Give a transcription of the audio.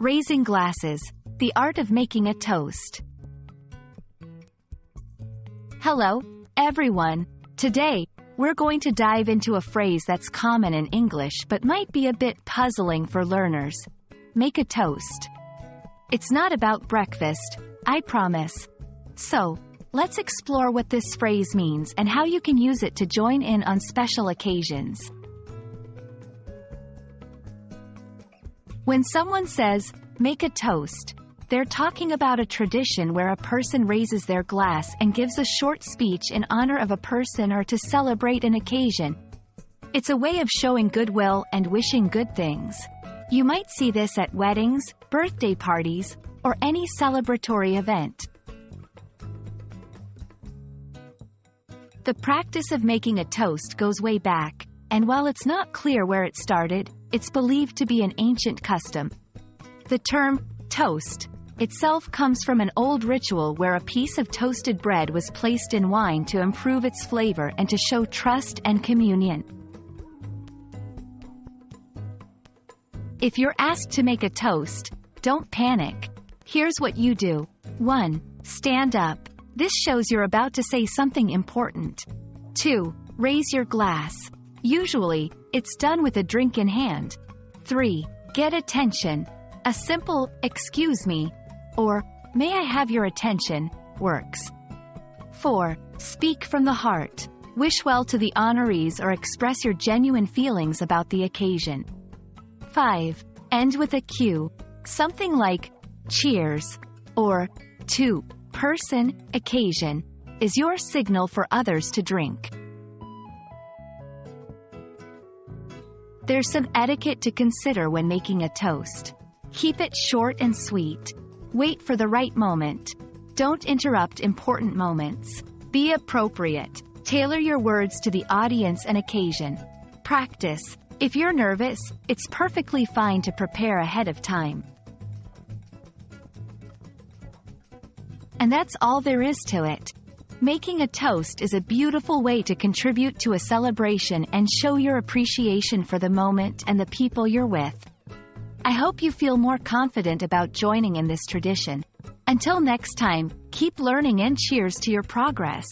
Raising glasses, the art of making a toast. Hello, everyone. Today, we're going to dive into a phrase that's common in English but might be a bit puzzling for learners. Make a toast. It's not about breakfast, I promise. So, let's explore what this phrase means and how you can use it to join in on special occasions. When someone says, make a toast, they're talking about a tradition where a person raises their glass and gives a short speech in honor of a person or to celebrate an occasion. It's a way of showing goodwill and wishing good things. You might see this at weddings, birthday parties, or any celebratory event. The practice of making a toast goes way back, and while it's not clear where it started, it's believed to be an ancient custom. The term, toast, itself comes from an old ritual where a piece of toasted bread was placed in wine to improve its flavor and to show trust and communion. If you're asked to make a toast, don't panic. Here's what you do. 1. Stand up. This shows you're about to say something important. 2. Raise your glass. Usually, it's done with a drink in hand. 3. Get attention. A simple, excuse me, or, may I have your attention, works. 4. Speak from the heart. Wish well to the honorees or express your genuine feelings about the occasion. 5. End with a cue. Something like, cheers, or, to, person, occasion, is your signal for others to drink. There's some etiquette to consider when making a toast. Keep it short and sweet. Wait for the right moment. Don't interrupt important moments. Be appropriate. Tailor your words to the audience and occasion. Practice. If you're nervous, it's perfectly fine to prepare ahead of time. And that's all there is to it. Making a toast is a beautiful way to contribute to a celebration and show your appreciation for the moment and the people you're with. I hope you feel more confident about joining in this tradition. Until next time, keep learning and cheers to your progress.